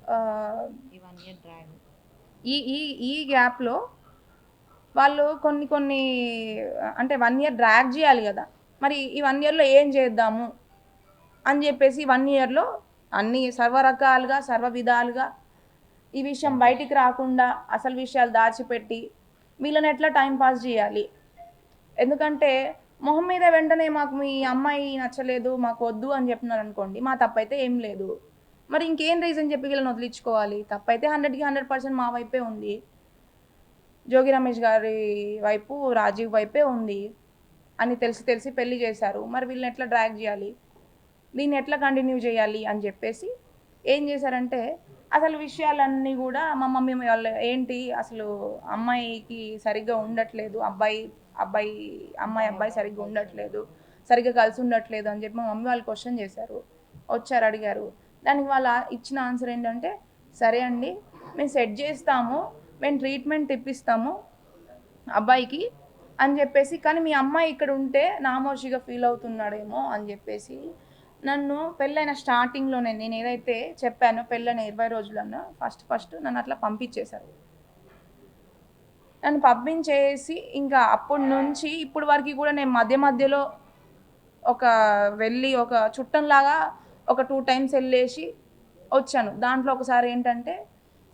ఈ 1 year drag. ఈ ఈ ఈ గ్యాప్‌లో వాళ్ళు కొన్ని అంటే 1 ఇయర్ డ్రాగ్ జేయాలి గదా! మరి ఈ 1 ఇయర్‌లో ఏం చేద్దాము అని జెప్పేసి 1 ఇయర్‌లో అన్ని సర్వరకాలుగా, సర్వ విధాలుగా ఈ విషయం బయటికి రాకుండా అసలు విషయాలు దాచిపెట్టి వీళ్ళని ఎట్లా టైమ్ పాస్ జేయాలి. ఎందుకంటే మొహం మీద వెంటనే మాకు మీ అమ్మాయి నచ్చలేదు, మాకొద్దు అని జెప్పినారనుకోండి, మా తప్పైతే ఏం లేదు. మరి ఇంకేం రీజన్ చెప్పి వీళ్ళని వదిలించుకోవాలి? తప్పైతే 100కి 100% మా వైపే ఉంది. జోగి రమేష్ గారి వైపు, రాజీవ్ వైపే ఉంది అని తెలిసి పెళ్లి చేశారు. మరి వీళ్ళని ఎట్లా డ్రాగ్ జేయాలి? దీన్ని ఎట్లా కంటిన్యూ చేయాలి అని చెప్పేసి ఏం చేశారంటే, అసలు విషయాలన్నీ గూడా మా మమ్మీ వాళ్ళు ఏంటి అసలు అమ్మాయికి సరిగ్గా ఉండట్లేదు. అబ్బాయి అబ్బాయి సరిగ్గా ఉండట్లేదు. సరిగ్గా కలిసి ఉండట్లేదు అని చెప్పి మా మమ్మీ వాళ్ళు క్వెషన్ చేశారు. వచ్చారు అడిగారు. దానికి వాళ్ళ ఇచ్చిన ఆన్సర్ ఏంటంటే, సరే అండి మేము సెట్ చేస్తాము. మేము ట్రీట్మెంట్ ఇప్పిస్తాము అబ్బాయికి అని చెప్పేసి, కానీ మీ అమ్మాయి ఇక్కడ ఉంటే నామోషిగా ఫీల్ అవుతున్నాడేమో అని చెప్పేసి నన్ను పెళ్ళైన స్టార్టింగ్‌లోనే నేను ఏదైతే చెప్పానో పెళ్ళైన 20 రోజులన్నా ఫస్ట్ నన్ను అట్లా పంపించేశారు. నన్ను పంపించేసి ఇంకా అప్పటి నుంచి ఇప్పటి వరకు కూడా నేను మధ్యలో ఒక వెళ్ళి ఒక చుట్టంలాగా ఒక 2 టైమ్స్ ఎళ్ళేసి వచ్చాను. దాంట్లో ఒకసారి ఏంటంటే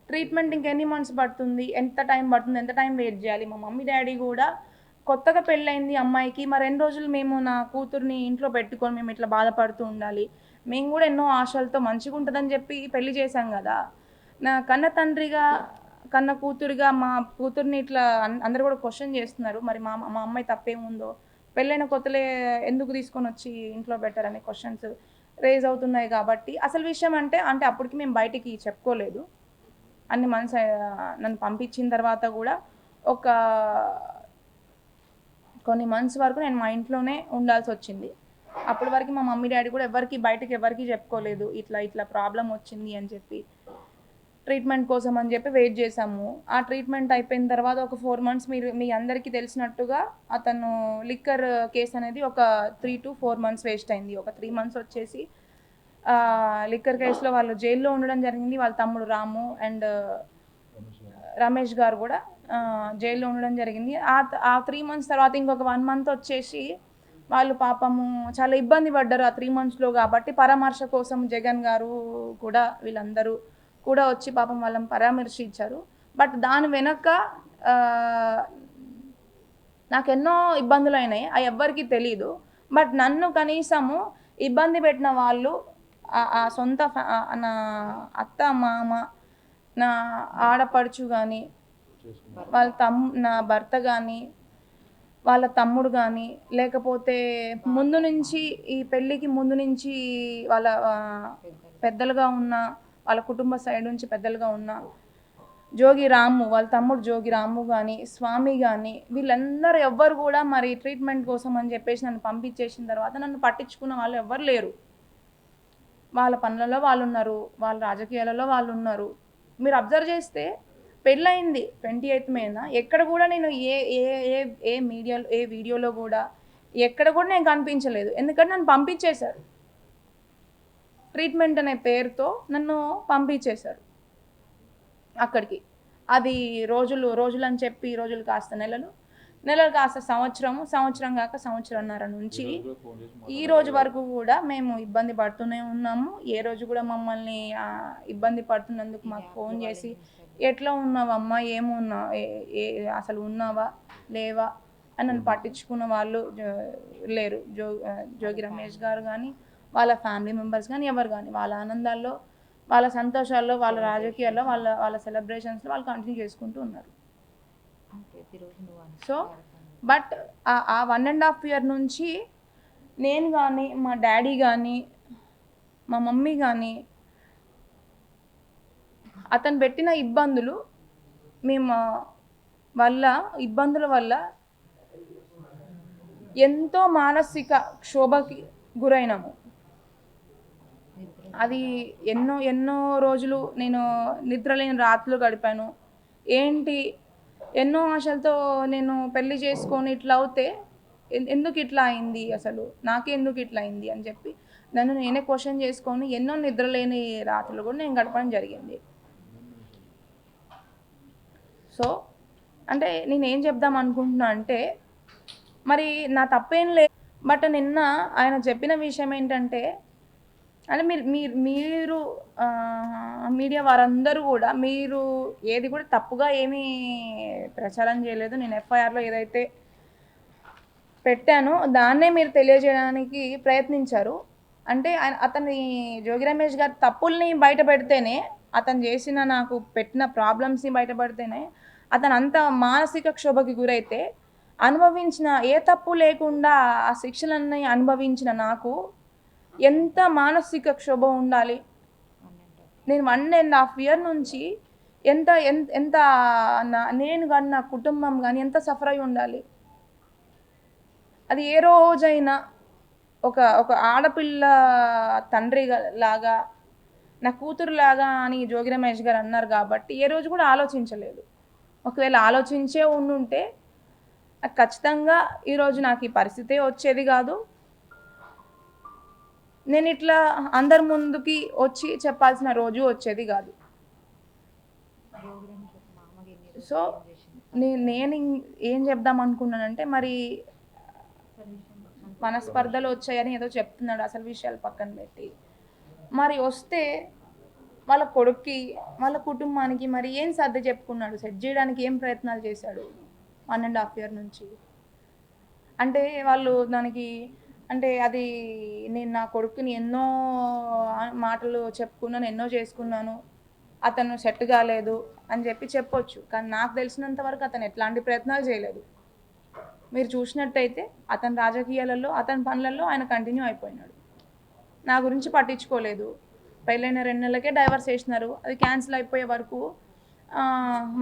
ట్రీట్మెంట్ ఇంకెన్ని మంత్స్ పడుతుంది? ఎంత టైం పడుతుంది? ఎంత టైం వెయిట్ జేయాలి? మా మమ్మీ, డ్యాడీ గూడా కొత్తగా పెళ్ళయింది అమ్మాయికి. మరి ఎన్ని రోజులు మేము నా కూతుర్ని ఇంట్లో పెట్టుకొని మేము ఇట్లా బాధపడుతూ ఉండాలి? మేము గూడా ఎన్నో ఆశలతో మంచిగుంటదని జెప్పి పెళ్లి చేశాం గదా! నా కన్న తండ్రిగా, కన్న కూతురుగా మా కూతుర్ని ఇట్లా అందరూ గూడా క్వెషన్ జేస్తున్నారు. మరి మా అమ్మాయి తప్పేముందో? పెళ్ళైన కొత్తలే ఎందుకు తీసుకొనొచ్చి ఇంట్లో పెట్టారనే క్వెషన్స్ రైజ్ అవుతున్నాయి గాబట్టి, అసలు విషయం అంటే అప్పటికి మేము బయటికి చెప్పుకోలేదు. అన్ని మంత్స్ నన్ను పంపించిన తర్వాత గూడా ఒక కొన్ని మంత్స్ వరకు నేను మా ఇంట్లోనే ఉండాల్సొచ్చింది. అప్పటి వరకు మా మమ్మీ, డ్యాడీ కూడా బయటకి ఎవరికీ చెప్పుకోలేదు. ఇట్లా ప్రాబ్లమ్ వచ్చింది అని చెప్పి. ట్రీట్మెంట్ కోసం అని చెప్పి వెయిట్ చేశాము. ఆ ట్రీట్మెంట్ అయిపోయిన తర్వాత ఒక 4 మంత్స్ మీ అందరికీ తెలిసినట్టుగా అతను లిక్కర్ కేస్ అనేది ఒక 3-4 మంత్స్ వేస్ట్ అయింది. ఒక 3 మంత్స్ వచ్చేసి లిక్కర్ కేస్‌లో వాళ్ళు జైల్‌లో ఉండడం జరిగింది. వాళ్ళ తమ్ముడు రాము అండ్ రమేష్ గారు కూడా జైల్‌లో ఉండడం జరిగింది. ఆ 3 మంత్స్ తర్వాత ఇంకొక 1 మంత్ వచ్చేసి వాళ్ళు పాపము చాలా ఇబ్బంది పడ్డారు ఆ 3 మంత్స్‌లో కాబట్టి పరామర్శ కోసం జగన్ గారు కూడా వీళ్ళందరూ కూడా వచ్చి పాపం వాళ్ళని పరామర్శించారు. బట్ దాని వెనక ఆహ్, నాకెన్నో ఇబ్బందులయినాయి. అయి ఎవ్వరికీ తెలీదు. బట్ నన్ను కనీసము ఇబ్బంది పెట్టిన వాళ్ళు ఆ సొంత నా అత్త, మామ, నా ఆడపడుచు గాని, నా భర్త గాని, వాళ్ళ తమ్ముడు గాని, లేకపోతే ముందు నుంచి ఈ పెళ్ళికి ముందు నుంచి వాళ్ళ పెద్దలుగా ఉన్న వాళ్ళ కుటుంబ సైడ్ నుంచి పెద్దలుగా ఉన్న జోగి రాము, వాళ్ళ తమ్ముడు జోగి రాము గాని, స్వామి గాని వీళ్ళందరూ ఎవ్వరు గూడా మరి ట్రీట్మెంట్ కోసం అని చెప్పేసి నన్ను పంపించేసిన తర్వాత నన్ను పట్టించుకున్న వాళ్ళు ఎవ్వరు లేరు. వాళ్ళ పనులలో వాళ్ళున్నారు. వాళ్ళ రాజకీయాలలో వాళ్ళున్నారు. మీరు అబ్జర్వ్ చేస్తే పెళ్ళయింది 28థ్ మేన. ఎక్కడ గూడా నేను ఏ ఏ ఏ ఏ మీడియాలో ఏ వీడియోలో గూడా ఎక్కడ గూడా నేను కనిపించలేదు. ఎందుకంటే నన్ను పంపించేశారు. ట్రీట్మెంట్ అనే పేరుతో నన్ను పంపించేశారు అక్కడికి. అది రోజులని చెప్పి రోజులు కాస్త నెలలు కాస్త సంవత్సరం కాక సంవత్సరన్నర నుంచి ఈ రోజు వరకు కూడా మేము ఇబ్బంది పడుతూనే ఉన్నాము. ఏ రోజు కూడా మమ్మల్ని ఇబ్బంది పడుతున్నందుకు మాకు ఫోన్ చేసి ఎట్లా ఉన్నావమ్మా? ఏమున్నావు? అసలు ఉన్నావా? లేవా? అని నన్ను పట్టించుకున్న వాళ్ళు లేరు. జోగి రమేష్ గారు గానీ, వాళ్ళ ఫ్యామిలీ మెంబర్స్ గానీ, ఎవరు గానీ వాళ్ళ ఆనందాల్లో, వాళ్ళ సంతోషాల్లో, వాళ్ళ రాజకీయాల్లో, వాళ్ళ సెలబ్రేషన్స్‌లో వాళ్ళు కంటిన్యూ చేసుకుంటూ ఉన్నారు. సో, బట్ ఆ 1.5 ఇయర్ నుంచి నేను గానీ, మా డ్యాడీ గానీ, మా మమ్మీ గానీ అతను పెట్టిన ఇబ్బందులు మేము ఇబ్బందుల వల్ల ఎంతో మానసిక క్షోభకి గురైనాము. అది ఎన్నో రోజులు నేను నిద్రలేని రాత్రులు గడిపాను. ఎన్నో ఆశలతో నేను పెళ్లి చేసుకొని ఇట్లా అవుతే ఎందుకు ఇట్లా అయింది అసలు? నాకెందుకు ఇట్లా అయింది అని చెప్పి నన్ను నేనే క్వశ్చన్ చేసుకొని ఎన్నో నిద్రలేని రాత్రులు కూడా నేను గడపడం జరిగింది. సో అంటే నేనేం చెప్దాం అనుకుంటున్నా అంటే, మరి నా తప్పేం లేదు. బట్ నిన్న ఆయన చెప్పిన విషయం ఏంటంటే, అంటే మీరు మీడియా వారందరూ కూడా మీరు ఏది కూడా తప్పుగా ఏమీ ప్రచారం చేయలేదు. నేను ఎఫ్ఐఆర్లో ఏదైతే పెట్టానో దాన్నే మీరు తెలియజేయడానికి ప్రయత్నించారు. అంటే అతని జోగి రమేష్ గారి తప్పుల్ని బయట పెడితేనే, అతను చేసిన నాకు పెట్టిన ప్రాబ్లమ్స్ని బయట పెడితేనే అతను అంత మానసిక క్షోభకి గురైతే, అనుభవించిన ఏ తప్పు లేకుండా ఆ శిక్షలన్నీ అనుభవించిన నాకు ఎంత మానసిక క్షోభ ఉండాలి. నేను 1.5 year నుంచి ఎంత ఎంత ఎంత నేను కానీ నా కుటుంబం కానీ ఎంత సఫర్ అయి ఉండాలి. అది ఏ రోజైనా ఒక ఒక ఆడపిల్ల తండ్రి లాగా, నా కూతురు లాగా అని జోగి రమేష్ గారు అన్నారు కాబట్టి ఏ రోజు కూడా ఆలోచించలేదు. ఒకవేళ ఆలోచించే ఉండుంటే ఖచ్చితంగా ఈరోజు నాకు ఈ పరిస్థితే వచ్చేది కాదు. నేను ఇట్లా అందరి ముందుకి వచ్చి చెప్పాల్సిన రోజు వచ్చేది కాదు. సో నేను ఏం చెప్దాం అనుకున్నానంటే, మరి మనస్పర్ధలు వచ్చాయని ఏదో చెప్తున్నాడు, అసలు విషయాలు పక్కన పెట్టి. మరి వస్తే వాళ్ళ కొడుక్కి, వాళ్ళ కుటుంబానికి మరి ఏం సర్ది చెప్పుకున్నాడు, సెట్ చేయడానికి ఏం ప్రయత్నాలు చేశాడు 1.5 year నుంచి. అంటే వాళ్ళు దానికి అంటే అది నేను నా కొడుకుని ఎన్నో మాటలు చెప్పుకున్నాను, ఎన్నో చేసుకున్నాను, అతను సెట్ కాలేదు అని చెప్పొచ్చు. కానీ నాకు తెలిసినంత వరకు అతను ఎట్లాంటి ప్రయత్నాలు చేయలేదు. మీరు చూసినట్టయితే అతని రాజకీయాలలో, అతని పనులలో ఆయన కంటిన్యూ అయిపోయినాడు. నా గురించి పట్టించుకోలేదు. పెళ్ళైన 2 నెలలకే డైవర్స్ చేసినారు. అది క్యాన్సిల్ అయిపోయే వరకు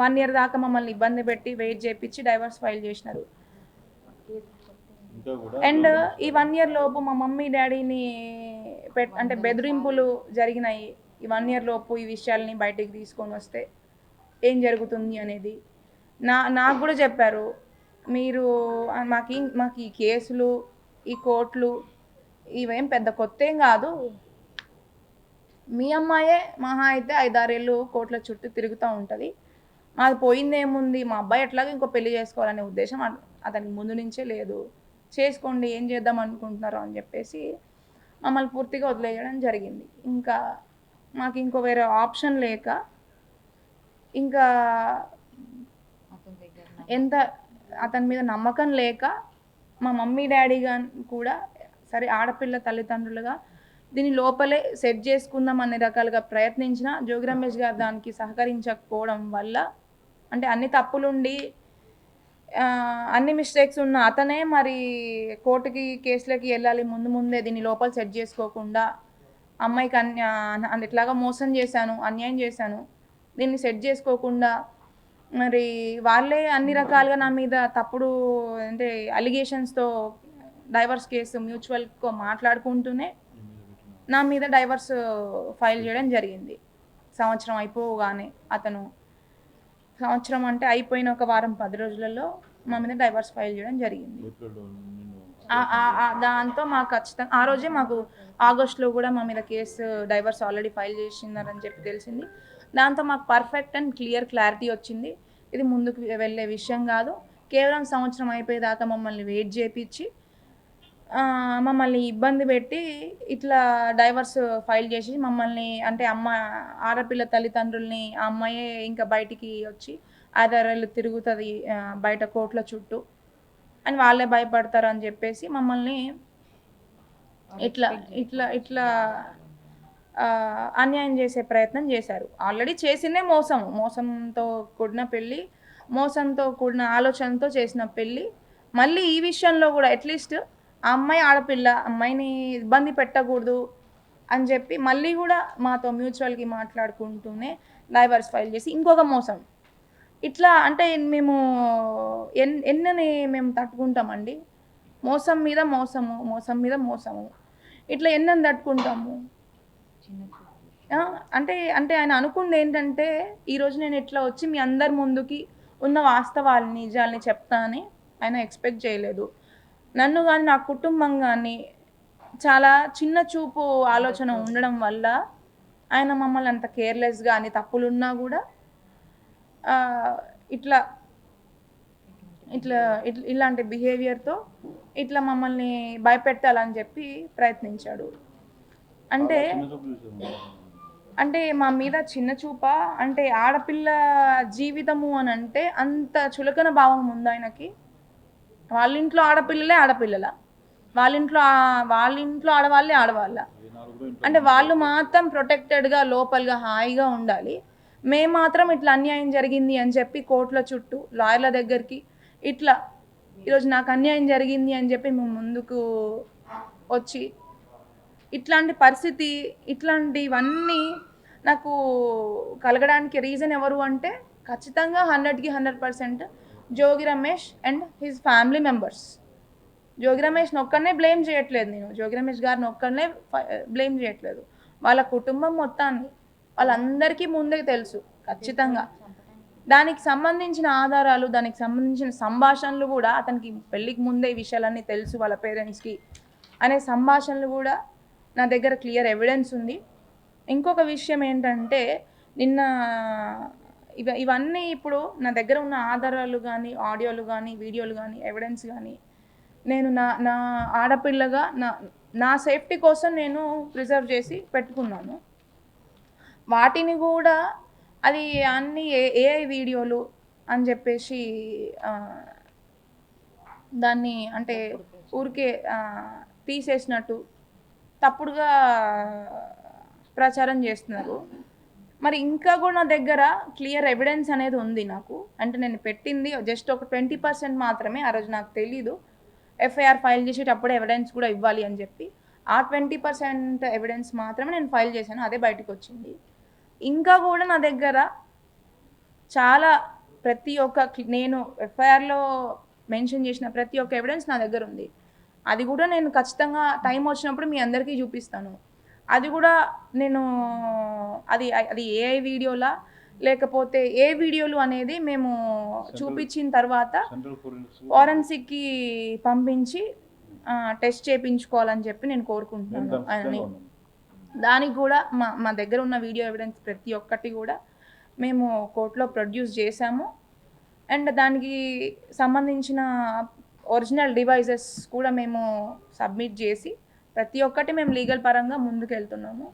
1 year దాకా మమ్మల్ని ఇబ్బంది పెట్టి వెయిట్ చేయించి డైవర్స్ ఫైల్ చేసినారు. అండ్ ఈ 1 year లోపు మా మమ్మీ డాడీని అంటే బెదిరింపులు జరిగినాయి. ఈ 1 year లోపు ఈ విషయాల్ని బయటికి తీసుకొని వస్తే ఏం జరుగుతుంది అనేది నాకు కూడా చెప్పారు. మీరు మాకు ఈ కేసులు, ఈ కోర్టులు ఇవేం పెద్ద కొత్త ఏం కాదు. మీ అమ్మాయే మహా అయితే 5-6 ఏళ్ళు కోర్టుల చుట్టూ తిరుగుతూ ఉంటుంది. మాది పోయిందేముంది, మా అబ్బాయి ఎట్లాగో ఇంకో పెళ్లి చేసుకోవాలనే ఉద్దేశం అతనికి ముందు నుంచే లేదు. చేసుకోండి, ఏం చేద్దాం అనుకుంటున్నారు అని చెప్పేసి మమ్మల్ని పూర్తిగా వదిలేయడం జరిగింది. ఇంకా మాకు ఇంకో వేరే ఆప్షన్ లేక, ఇంకా ఎంత అతని మీద నమ్మకం లేక, మా మమ్మీ డాడీ కూడా సరే ఆడపిల్ల తల్లిదండ్రులుగా దీని లోపలే సెట్ చేసుకుందాం అన్ని రకాలుగా ప్రయత్నించిన జోగి రమేష్ గారు దానికి సహకరించకపోవడం వల్ల, అంటే అన్ని తప్పులుండి అన్ని మిస్టేక్స్ ఉన్న అతనే మరి కోర్టుకి కేసులకి వెళ్ళాలి ముందే దీన్ని లోపల సెట్ చేసుకోకుండా, అమ్మాయికి ఇట్లాగా మోసం చేశాను, అన్యాయం చేశాను, దీన్ని సెట్ చేసుకోకుండా మరి వాళ్ళే అన్ని రకాలుగా నా మీద తప్పుడు అంటే అలిగేషన్స్తో డైవర్స్ కేసు మ్యూచువల్గా మాట్లాడుకుంటూనే నా మీద డైవర్స్ ఫైల్ చేయడం జరిగింది. సంవత్సరం అయిపోగానే సంవత్సరం అంటే అయిపోయిన ఒక వారం 10 రోజులలో మా మీద డైవర్స్ ఫైల్ చేయడం జరిగింది. దాంతో మాకు ఖచ్చితంగా ఆ రోజే మాకు ఆగస్టులో కూడా మా మీద కేసు డైవర్స్ ఆల్రెడీ ఫైల్ చేసిందని చెప్పి తెలిసింది. దాంతో మాకు పర్ఫెక్ట్ అండ్ క్లారిటీ వచ్చింది. ఇది ముందుకు వెళ్ళే విషయం కాదు. కేవలం సంవత్సరం అయిపోయేదాకా మమ్మల్ని వెయిట్ చేయించి మమ్మల్ని ఇబ్బంది పెట్టి ఇట్లా డైవర్స్ ఫైల్ చేసి మమ్మల్ని అంటే ఆడపిల్ల తల్లిదండ్రుల్ని ఆ అమ్మాయే ఇంకా బయటికి వచ్చి 5-6 ఏళ్ళు తిరుగుతుంది బయట కోర్టుల చుట్టూ అని వాళ్ళే భయపడతారు అని చెప్పేసి మమ్మల్ని ఇట్లా ఇట్లా ఇట్లా అన్యాయం చేసే ప్రయత్నం చేశారు. ఆల్రెడీ చేసిందే మోసంతో కూడిన పెళ్ళి, మోసంతో కూడిన ఆలోచనతో చేసిన పెళ్ళి. మళ్ళీ ఈ విషయంలో కూడా అట్లీస్ట్ ఆ అమ్మాయి ఆడపిల్ల, అమ్మాయిని ఇబ్బంది పెట్టకూడదు అని చెప్పి మళ్ళీ కూడా మాతో మ్యూచువల్కి మాట్లాడుకుంటూనే డైవర్స్ ఫైల్ చేసి ఇంకొక మోసం. ఇట్లా అంటే మేము ఎన్నని మేము తట్టుకుంటామండి. మోసం మీద మోసము ఇట్లా ఎన్నని తట్టుకుంటాము. అంటే ఆయన అనుకుంది ఏంటంటే, ఈరోజు నేను ఇట్లా వచ్చి మీ అందరి ముందుకి ఉన్న వాస్తవాలని నిజాలని చెప్తానని ఆయన ఎక్స్పెక్ట్ చేయలేదు. నన్ను కానీ నా కుటుంబం కానీ చాలా చిన్న చూపు ఆలోచన ఉండడం వల్ల ఆయన మమ్మల్ని అంత కేర్లెస్గా అన్ని తప్పులున్నా కూడా ఆ, ఇట్లా ఇట్లా ఇలాంటి బిహేవియర్తో ఇట్లా మమ్మల్ని భయపెట్టాలని చెప్పి ప్రయత్నించాడు. అంటే అంటే మా మీద చిన్న చూప, అంటే ఆడపిల్ల జీవితము అని అంటే అంత చులకన భావం ఉంది ఆయనకి. వాళ్ళ ఇంట్లో ఆడపిల్లలే ఆడపిల్లల, వాళ్ళ ఇంట్లో ఆడవాళ్ళే ఆడవాళ్ళ, అంటే వాళ్ళు మాత్రం ప్రొటెక్టెడ్గా లోపలగా హాయిగా ఉండాలి. మేము మాత్రం ఇట్లా అన్యాయం జరిగింది అని చెప్పి కోర్టుల చుట్టూ లాయర్ల దగ్గరికి ఇట్లా ఈరోజు నాకు అన్యాయం జరిగింది అని చెప్పి మేము ముందుకు వచ్చి ఇట్లాంటి పరిస్థితి, ఇట్లాంటివన్నీ నాకు కలగడానికి రీజన్ ఎవరు అంటే ఖచ్చితంగా 100కి 100% Jogi Ramesh and his family members. Jogi రమేష్ని ఒక్కనే బ్లేమ్ చేయట్లేదు, నేను జోగి రమేష్ గారిని ఒక్కనే బ్లేమ్ చేయట్లేదు, వాళ్ళ కుటుంబం మొత్తాన్ని, వాళ్ళందరికీ ముందే తెలుసు ఖచ్చితంగా. దానికి సంబంధించిన ఆధారాలు, దానికి సంబంధించిన సంభాషణలు కూడా అతనికి పెళ్ళికి ముందే ఈ విషయాలన్నీ తెలుసు వాళ్ళ పేరెంట్స్కి అనే సంభాషణలు కూడా నా దగ్గర క్లియర్ ఎవిడెన్స్ ఉంది. ఇంకొక విషయం ఏంటంటే నిన్న ఇవన్నీ ఇప్పుడు నా దగ్గర ఉన్న ఆధారాలు కానీ, ఆడియోలు కానీ, వీడియోలు కానీ, ఎవిడెన్స్ కానీ నేను నా ఆడపిల్లగా నా సేఫ్టీ కోసం నేను ప్రిజర్వ్ చేసి పెట్టుకున్నాను. వాటిని కూడా అది అన్ని ఏఐ వీడియోలు అని చెప్పేసి దాన్ని అంటే ఊరికే తీసేసినట్టు తప్పుడుగా ప్రచారం చేస్తున్నారు. మరి ఇంకా కూడా నా దగ్గర క్లియర్ ఎవిడెన్స్ అనేది ఉంది నాకు. అంటే నేను పెట్టింది జస్ట్ ఒక 20% మాత్రమే. ఆ రోజు నాకు తెలీదు ఎఫ్ఐఆర్ ఫైల్ చేసేటప్పుడే ఎవిడెన్స్ కూడా ఇవ్వాలి అని చెప్పి. ఆ 20% ఎవిడెన్స్ మాత్రమే నేను ఫైల్ చేశాను, అదే బయటకు వచ్చింది. ఇంకా కూడా నా దగ్గర చాలా ప్రతి ఒక్క నేను ఎఫ్ఐఆర్లో మెన్షన్ చేసిన ప్రతి ఒక్క ఎవిడెన్స్ నా దగ్గర ఉంది. అది కూడా నేను ఖచ్చితంగా టైం వచ్చినప్పుడు మీ అందరికీ చూపిస్తాను. అది కూడా నేను అది ఏఐ వీడియోలా లేకపోతే ఏ వీడియోలు అనేది మేము చూపించిన తర్వాత ఫారెన్సిక్కి పంపించి టెస్ట్ చేయించుకోవాలని చెప్పి నేను కోరుకుంటున్నాను. అని దానికి కూడా మా దగ్గర ఉన్న వీడియో ఎవిడెన్స్ ప్రతి ఒక్కటి కూడా మేము కోర్టులో ప్రొడ్యూస్ చేశాము. అండ్ దానికి సంబంధించిన ఒరిజినల్ డివైజెస్ కూడా మేము సబ్మిట్ చేసి ప్రతి ఒక్కటి మేము లీగల్ పరంగా ముందుకు వెళ్తున్నాము.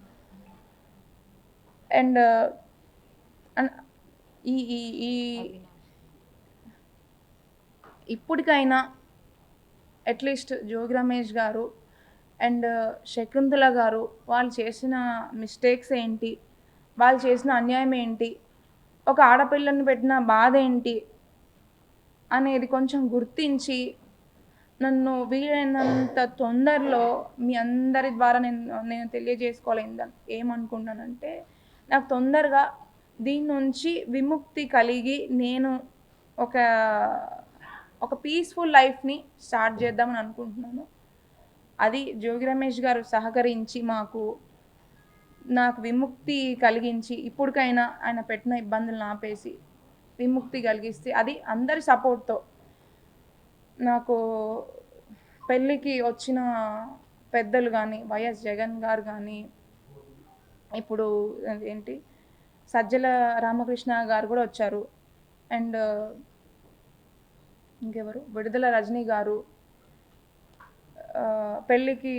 అండ్ ఈ ఇప్పటికైనా అట్లీస్ట్ జోగి రమేష్ గారు అండ్ శకుంతల గారు వాళ్ళు చేసిన మిస్టేక్స్ ఏంటి, వాళ్ళు చేసిన అన్యాయం ఏంటి, ఒక ఆడపిల్లని పెట్టిన బాధ ఏంటి అనేది కొంచెం గుర్తించి నన్ను వీలైనంత తొందరలో మీ అందరి ద్వారా నేను తెలియజేసుకోవాలి ఏమనుకుంటున్నానంటే నాకు తొందరగా దీని నుంచి విముక్తి కలిగి నేను ఒక పీస్ఫుల్ లైఫ్ని స్టార్ట్ చేద్దామని అనుకుంటున్నాను. అది జోగి రమేష్ గారు సహకరించి నాకు విముక్తి కలిగించి ఇప్పటికైనా ఆయన పెట్టిన ఇబ్బందులను ఆపేసి విముక్తి కలిగిస్తే అది అందరి సపోర్ట్తో. నాకు పెళ్ళికి వచ్చిన పెద్దలు కానీ, వైఎస్ జగన్ గారు కానీ, ఇప్పుడు ఏంటి సజ్జల రామకృష్ణ గారు కూడా వచ్చారు, అండ్ ఇంకెవరు విడుదల రజనీ గారు, పెళ్ళికి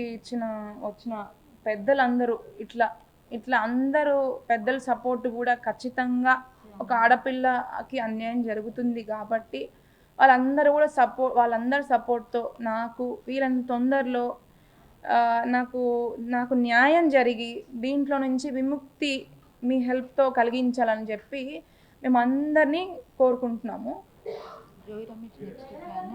వచ్చిన పెద్దలందరూ ఇట్లా అందరూ పెద్దల సపోర్ట్ కూడా ఖచ్చితంగా ఒక ఆడపిల్లకి అన్యాయం జరుగుతుంది కాబట్టి వాళ్ళందరి సపోర్ట్తో నాకు వీళ్ళని తొందరలో నాకు న్యాయం జరిగి దీంట్లో నుంచి విముక్తి మీ హెల్ప్తో కలిగించాలని చెప్పి మేము అందరినీ కోరుకుంటున్నాము. Jogi Ramesh next plan